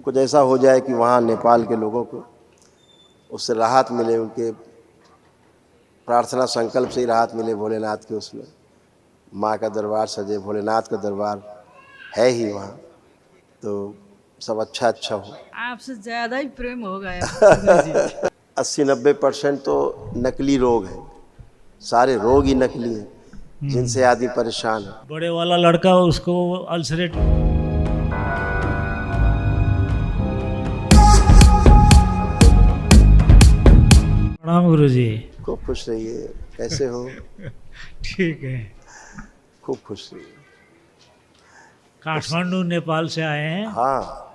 कुछ ऐसा हो जाए कि वहाँ नेपाल के लोगों को उससे राहत मिले, उनके प्रार्थना संकल्प से ही राहत मिले। भोलेनाथ के उसमें माँ का दरबार सजे, भोलेनाथ का दरबार है ही वहाँ, तो सब अच्छा हो। आपसे ज़्यादा ही प्रेम हो गया। 80-90% तो नकली रोग है, सारे रोग ही नकली हैं जिनसे आदमी परेशान है। बड़े वाला लड़का उसको अल्सरेट। प्रणाम गुरुजी। खूब खुश रहिए। कैसे हो? ठीक है। खूब खुश रहिए। काठमांडू नेपाल से आए हैं। हाँ,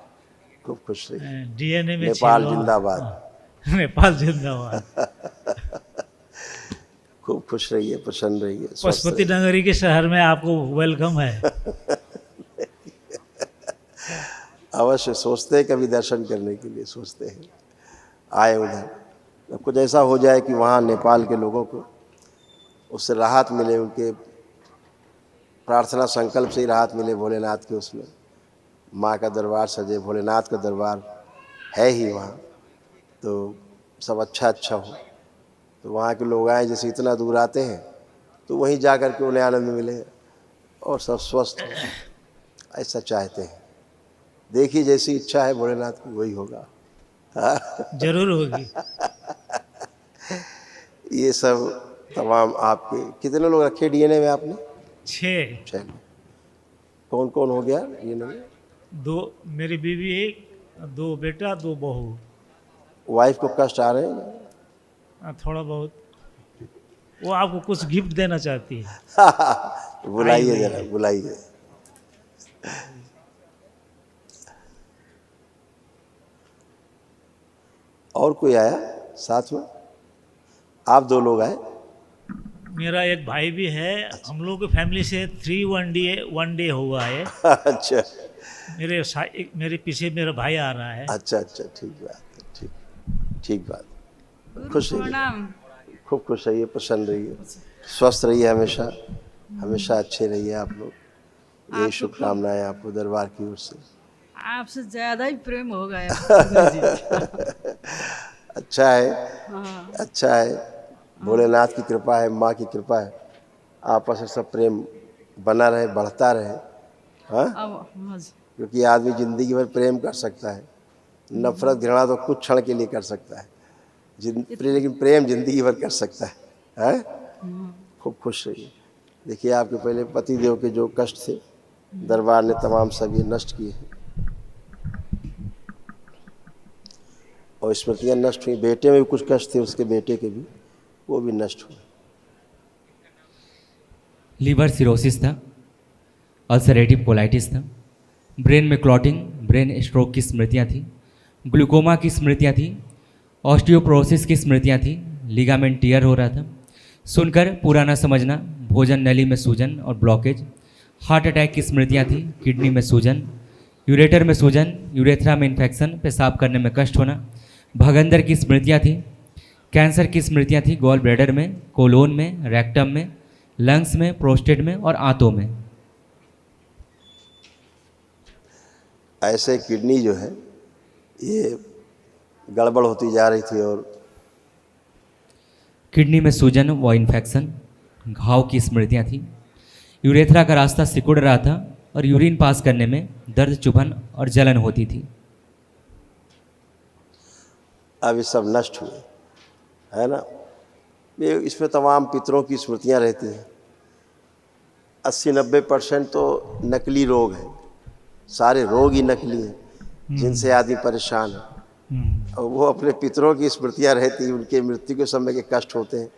खूब खुश रहिए। डीएनए में नेपाल जिंदाबाद। नेपाल जिंदाबाद। खूब खुश रहिए, प्रसन्न रहिए। पशुपति नगरी के शहर में आपको वेलकम है। अवश्य सोचते हैं, कभी दर्शन करने के लिए सोचते हैं, आए उधर। अब कुछ ऐसा हो जाए कि वहाँ नेपाल के लोगों को उससे राहत मिले, उनके प्रार्थना संकल्प से ही राहत मिले। भोलेनाथ के उसमें माँ का दरबार सजे, भोलेनाथ का दरबार है ही वहाँ, तो सब अच्छा हो। तो वहाँ के लोग आए, जैसे इतना दूर आते हैं तो वहीं जा कर के उन्हें आनंद मिले और सब स्वस्थ हो, ऐसा चाहते हैं। देखिए, जैसी इच्छा है भोलेनाथ की वही होगा। जरूर होगी। ये सब तमाम आपके कितने लोग रखे डीएनए में आपने? 6। कौन कौन हो गया डीएनए में? 2 मेरी बीवी, 2 बेटा, 2 बहू। वाइफ को कष्ट आ रहे हैं? थोड़ा बहुत। वो आपको कुछ गिफ्ट देना चाहती है। बुलाइए जरा, बुलाइए। और कोई आया साथ में? आप 2 लोग आए? मेरा एक भाई भी है। हम लोग की फैमिली से 3 वन डे हुआ है। अच्छा। मेरे पीछे मेरा भाई आ रहा है। अच्छा, ठीक बात है, ठीक बात। खुश रहिए, खूब खुश रहिए, प्रसन्न रहिए, स्वस्थ रहिए, हमेशा अच्छे रहिए आप लोग। ये शुभकामनाएं आपको दरबार की ओर से। आपसे ज़्यादा ही प्रेम हो गया। अच्छा है, अच्छा है। भोलेनाथ की कृपा है, माँ की कृपा है, आपस में सब प्रेम बना रहे, बढ़ता रहे। हाँ, क्योंकि आदमी जिंदगी भर प्रेम कर सकता है, नफरत घृणा तो कुछ क्षण के लिए कर सकता है, लेकिन प्रेम जिंदगी भर कर सकता है। खूब खुश रहिए। देखिए, आपके पहले पति देव के जो कष्ट थे दरबार ने तमाम सब ये नष्ट किए हैं और स्मृतियाँ नष्ट हुई। बेटे में भी कुछ कष्ट थे, उसके बेटे के भी, वो भी नष्ट हुए। लीवर सिरोसिस था, अल्सरेटिव कोलाइटिस था, ब्रेन में क्लॉटिंग, ब्रेन स्ट्रोक की स्मृतियाँ थी, ग्लूकोमा की स्मृतियाँ थी, ऑस्टियोपोरोसिस की स्मृतियाँ थी, लिगामेंट टियर हो रहा था, सुनकर पूरा न समझना, भोजन नली में सूजन और ब्लॉकेज, हार्ट अटैक की स्मृतियाँ थी, किडनी में सूजन, यूरेटर में सूजन, यूरेथ्रा में इन्फेक्शन, पेशाब करने में कष्ट होना, भगंदर की स्मृतियाँ थी, कैंसर की स्मृतियाँ थी, गॉल ब्लैडर में, कोलोन में, रेक्टम में, लंग्स में, प्रोस्टेट में और आंतों में। ऐसे किडनी जो है ये गड़बड़ होती जा रही थी और किडनी में सूजन व इन्फेक्शन, घाव की स्मृतियाँ थी, यूरेथ्रा का रास्ता सिकुड़ रहा था और यूरिन पास करने में दर्द, चुभन और जलन होती थी। अब ये सब नष्ट हुए, है ना। ये इसमें तमाम पितरों की स्मृतियाँ रहती हैं। 80-90% तो नकली रोग है, सारे रोग ही नकली हैं जिनसे आदमी परेशान है। और वो अपने पितरों की स्मृतियाँ रहती हैं, उनके मृत्यु के समय के कष्ट होते हैं,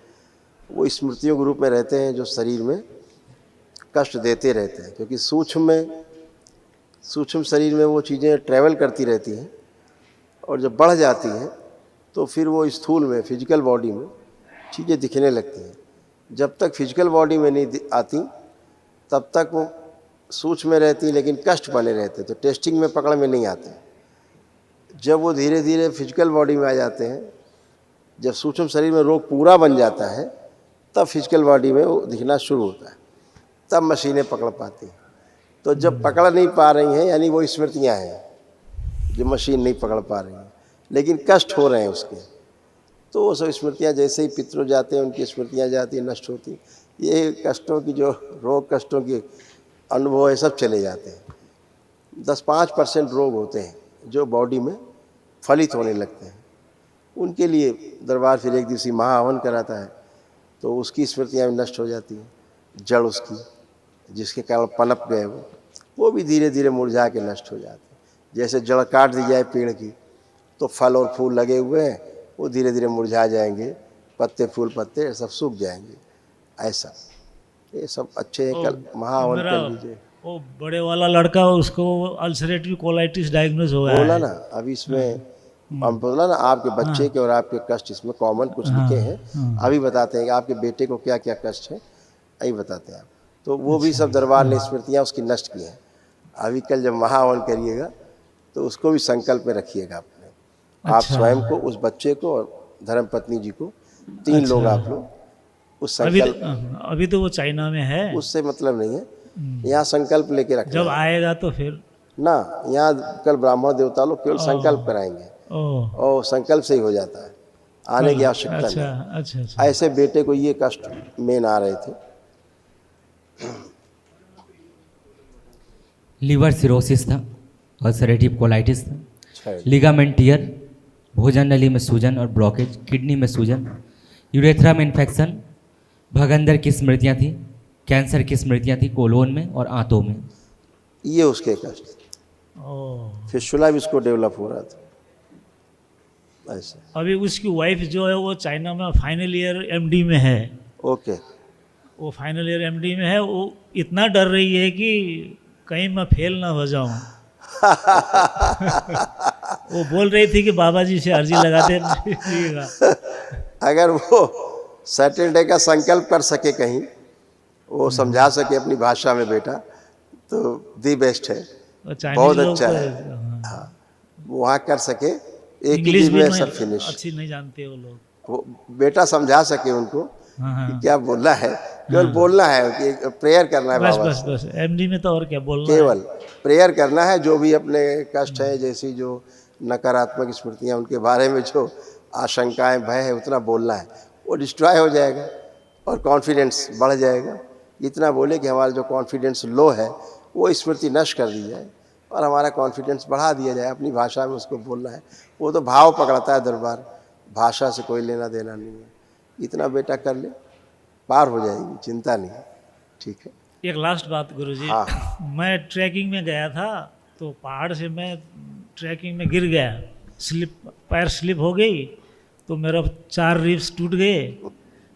वो स्मृतियों के रूप में रहते हैं जो शरीर में कष्ट देते रहते हैं। क्योंकि सूक्ष्म शरीर में वो चीज़ें ट्रैवल करती रहती हैं और जब बढ़ जाती हैं तो फिर वो स्थूल में, फिजिकल बॉडी में चीज़ें दिखने लगती हैं। जब तक फिजिकल बॉडी में नहीं आती तब तक वो सूक्ष्म में रहती, लेकिन कष्ट बने रहते, तो टेस्टिंग में पकड़ में नहीं आते। जब वो धीरे धीरे फिजिकल बॉडी में आ जाते हैं, जब सूक्ष्म शरीर में रोग पूरा बन जाता है तब फिजिकल बॉडी में वो दिखना शुरू होता है, तब मशीनें पकड़ पाती हैं। तो जब पकड़ नहीं पा रही हैं, यानी वो स्मृतियाँ हैं जो मशीन नहीं पकड़ पा रही है, लेकिन कष्ट हो रहे हैं उसके। तो वो सब स्मृतियाँ जैसे ही पितरों जाते हैं उनकी स्मृतियाँ जाती हैं, नष्ट होती हैं। ये कष्टों की जो रोग कष्टों के अनुभव है सब चले जाते हैं। 10-5% रोग होते हैं जो बॉडी में फलित होने लगते हैं। उनके लिए दरबार फिर एक दिवसीय महाहवन कराता है, तो उसकी स्मृतियाँ भी नष्ट हो जाती हैं। जड़ उसकी जिसके कारण पनप गए वो भी धीरे धीरे मुरझा के नष्ट हो जाते हैं। जैसे जड़ काट दी जाए पेड़ की तो फल और फूल लगे हुए हैं, वो धीरे धीरे मुरझा जाएंगे, पत्ते फूल पत्ते सब सूख जाएंगे। ऐसा ये सब अच्छे हैं। कल महाहवन मेरा कर लीजिए। वो बड़े वाला लड़का, उसको अल्सरेटिव कोलाइटिस डायग्नोज हो गया बोला है। ना अभी इसमें हम बोला ना आपके बच्चे के और आपके कष्ट इसमें कॉमन कुछ लिखे हैं। अभी बताते हैं कि आपके बेटे को क्या क्या कष्ट है, यही बताते हैं आप। तो वो भी सब दरबार ने स्मृतियाँ उसकी नष्ट की हैं। अभी कल जब महाहवन करिएगा तो उसको भी संकल्प में रखिएगा अपने। आप स्वयं को, उस बच्चे को और धर्मपत्नी जी को, 3 लोग आप लोग उस संकल्प। अभी तो वो चाइना में है, उससे मतलब नहीं है, यहाँ संकल्प लेके रखना जब है आएगा तो फिर ना। यहाँ कल ब्राह्मण देवता लोग केवल संकल्प कराएंगे और संकल्प से ही हो जाता है, आने की आवश्यकता अच्छा नहीं। अच्छा अच्छा। ऐसे बेटे को ये कष्ट मेन आ रहे थे। लीवर सिरोसिस था, अल्सरेटिव कोलाइटिस था, अच्छा, लिगामेंट टियर, भोजन नली में सूजन और ब्लॉकेज, किडनी में सूजन, यूरेथ्रा में इन्फेक्शन, भगंदर की स्मृतियाँ थी, कैंसर की स्मृतियाँ थी कोलोन में और आंतों में। ये उसके कष्ट। फिस्टुला भी उसको डेवलप हो रहा था ऐसे। अभी उसकी वाइफ जो है वो चाइना में फाइनल ईयर एमडी में है। ओके। वो फाइनल ईयर एमडी में है। वो इतना डर रही है कि कहीं मैं फेल ना हो जाऊं। वो बोल रही थी कि बाबा जी से अर्जी लगाते रहिएगा। अगर वो सैटरडे का संकल्प कर सके कहीं, वो समझा सके अपनी भाषा में बेटा, तो दी बेस्ट है, बहुत अच्छा है। हाँ, वो वहाँ कर सके, एक ही इंग्लिश दिन भी में सब फिनिश। अच्छी नहीं जानते वो लोग। वो बेटा समझा सके उनको हाँ, कि क्या बोलना है, केवल बोलना है कि प्रेयर करना है बस बाबा बस से। बस एमडी में तो और क्या बोलना है। केवल प्रेयर करना है। जो भी अपने कष्ट है, जैसी जो नकारात्मक स्मृतियाँ, उनके बारे में जो आशंकाएं भय है, उतना बोलना है, वो डिस्ट्रॉय हो जाएगा और कॉन्फिडेंस बढ़ जाएगा। इतना बोले कि हमारा जो कॉन्फिडेंस लो है वो स्मृति नष्ट कर दी जाए और हमारा कॉन्फिडेंस बढ़ा दिया जाए। अपनी भाषा में उसको बोलना है। वो तो भाव पकड़ता है दरबार, भाषा से कोई लेना देना नहीं है। इतना बेटा कर ले, पार हो जाएगी, चिंता नहीं। ठीक है। एक लास्ट बात गुरुजी। हाँ। मैं ट्रैकिंग में गया था, तो पहाड़ से मैं ट्रैकिंग में गिर गया, पैर स्लिप हो गई, तो मेरा 4 रिब्स टूट गए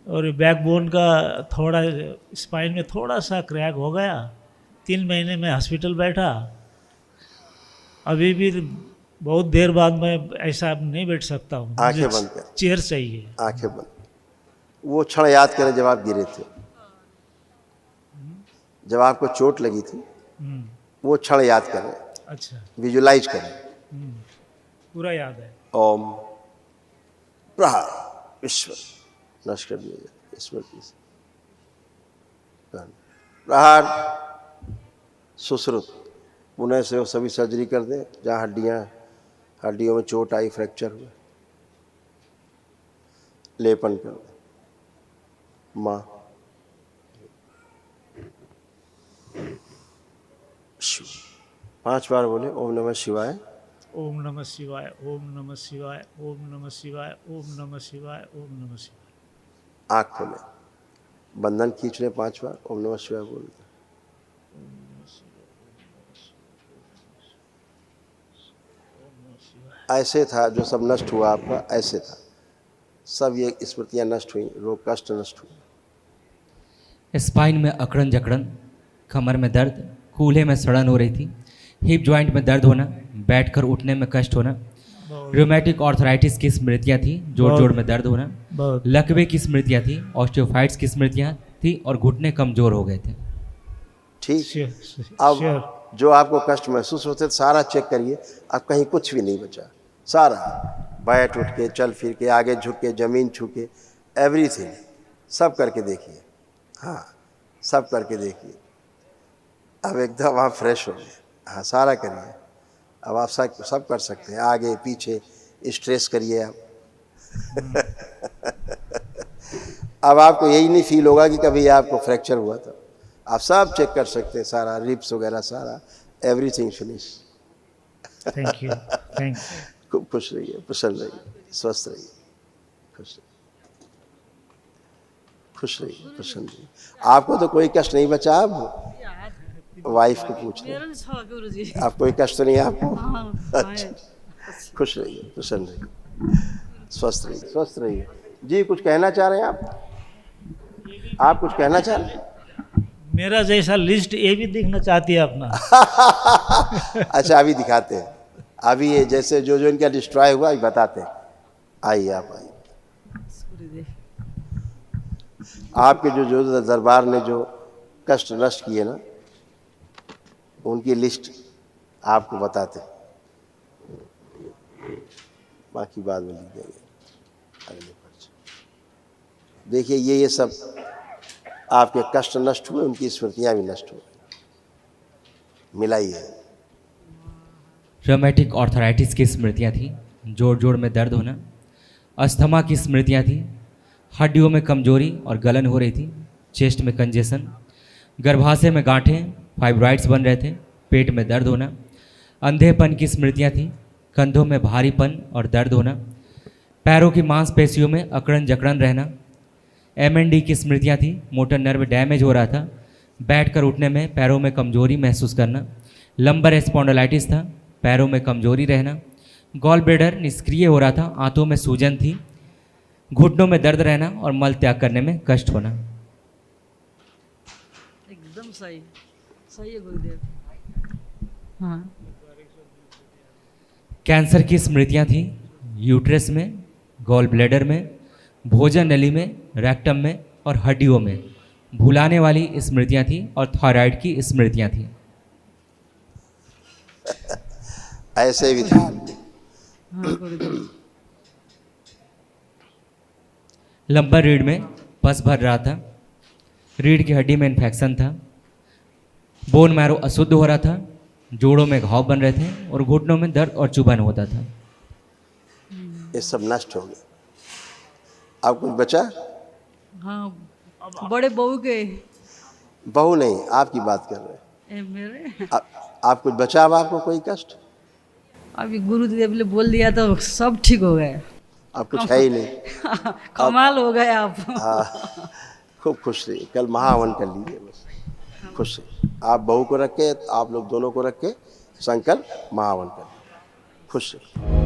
और बैकबोन का थोड़ा, स्पाइन में थोड़ा सा क्रैक हो गया। 3 महीने में हॉस्पिटल बैठा। अभी भी बहुत देर बाद मैं ऐसा नहीं बैठ सकता हूँ। आंखें बंद कर, चेयर चाहिए। आंखें बंद। वो क्षण याद करें जब आप गिरे थे, जब आपको चोट लगी थी, वो क्षण याद करें, अच्छा। विजुलाइज करें। पूरा याद है। ओम प्रहार विश्व नष्ट कर दिया जाए स्मृति से। प्रहार सुश्रुत, पुनः से वो सभी सर्जरी कर दें जहाँ हड्डियों में चोट आई, फ्रैक्चर हुआ, लेपन कर दें। माँ 5 बार बोले ओम नमः शिवाय, ओम नमः शिवाय, ओम नमः शिवाय, ओम नमः शिवाय, ओम नमः शिवाय, ओम नमः शिवाय। आँख खोले, बंधन खींच लें 5 बार, ओम नमः शिवाय बोलते। ऐसे था जो सब नष्ट हुआ आपका, ऐसे था सब। ये स्मृतियाँ नष्ट हुई, रोग कष्ट नष्ट हुए। स्पाइन में अकड़न जकड़न, कमर में दर्द, कूल्हे में सड़न हो रही थी, हिप जॉइंट में दर्द होना, बैठकर उठने में कष्ट होना, रोमैटिक ऑर्थराइटिस की स्मृतियाँ थी, जोड़ जोड़ में दर्द होना, लकवे की स्मृतियाँ थी, ऑस्टियोफाइट्स की स्मृतियाँ थी और घुटने कमजोर हो गए थे। ठीक। अब जो आपको कष्ट महसूस होते सारा चेक करिए, अब कहीं कुछ भी नहीं बचा। सारा बैठ उठ के, चल फिर के, आगे झुक के, जमीन छू के, एवरीथिंग सब करके देखिए। हाँ, सब करके देखिए। अब एकदम आप फ्रेश हो गए। हाँ, सारा करिए। अब आप सब कर सकते हैं, आगे पीछे स्ट्रेस करिए आप। अब आपको यही नहीं फील होगा कि कभी आपको फ्रैक्चर हुआ था। आप सब चेक कर सकते हैं, सारा रिप्स वगैरह सारा, एवरीथिंग फिनिश। Thank you. खूब खुश रहिए, प्रसन्न रहिए, स्वस्थ रहिए, खुश रहिए, खुश रहिए, प्रसन्न रहिए। आपको तो कोई कष्ट नहीं बचा। आप वाइफ को पूछ रहे मेरा नहीं छा गुरुजी। आप, कोई कष्ट तो नहीं है आपको? हाँ, अच्छा, खुश रहिए, प्रसन्न रहिए, स्वस्थ रहिए, स्वस्थ रहिए। जी कुछ कहना चाह रहे हैं आप कुछ कहना चाह रहे हैं? मेरा जैसा लिस्ट ये भी देखना चाहती है अपना। अच्छा अभी दिखाते हैं, अभी ये जैसे जो जो इनका डिस्ट्रॉय हुआ अभी बताते हैं। आइए आप आइए। गुरुजी। आपके जो दरबार ने जो कष्ट नष्ट किए ना, उनकी लिस्ट आपको बताते हैं, बाकी बाद में लिख देंगे अगले पर्चे। देखिए ये सब आपके कष्ट नष्ट हुए, उनकी स्मृतियाँ भी नष्ट हुई। मिलाइए। रोमेटिक ऑर्थराइटिस की स्मृतियाँ थी, जोड़ जोड़ में दर्द होना। अस्थमा की स्मृतियाँ थी, हड्डियों में कमजोरी और गलन हो रही थी। चेस्ट में कंजेशन, गर्भाशय में गांठें, फाइब्रॉइड्स बन रहे थे, पेट में दर्द होना। अंधेपन की स्मृतियाँ थी, कंधों में भारीपन और दर्द होना। पैरों की मांसपेशियों में अकड़न जकड़न रहना। MND की स्मृतियाँ थी, मोटर नर्व डैमेज हो रहा था, बैठकर उठने में पैरों में कमजोरी महसूस करना। लंबर स्पॉन्डिलाइटिस था, पैरों में कमजोरी रहना। गॉल ब्लैडर निष्क्रिय हो रहा था, आंतों में सूजन थी, घुटनों में दर्द रहना और मल त्याग करने में कष्ट होना। एकदम सही सही है गुरुदेव। हाँ। कैंसर की स्मृतियाँ थी, यूट्रस में, गॉल ब्लैडर में, भोजन नली में, रेक्टम में और हड्डियों में। भुलाने वाली स्मृतियाँ थी और थायराइड की स्मृतियाँ थी। ऐसे भी था। हाँ गुरुदेव। लंबर रीढ़ में पस भर रहा था, रीढ़ की हड्डी में इन्फेक्शन था, बोन मैरो अशुद्ध हो रहा था, जोड़ों में घाव बन रहे थे और घुटनों में दर्द और चुभन होता था। ये सब नष्ट हो गया। अब कुछ बचा? हाँ बड़े बहू के बहू नहीं, आपकी बात कर रहे हैं। मेरे आप कुछ बचा? अब आपको कोई कष्ट? अभी गुरुदेव ने बोल दिया तो सब ठीक हो गया। अब कुछ है ही नहीं। कमाल हो गए आप। हाँ, खूब खुश रहिए, कल महाहवन कर लीजिए बस। खुश रहिए। आप बहू को रख के, आप लोग दोनों को रख के संकल्प महाहवन कर, खुश रहिए।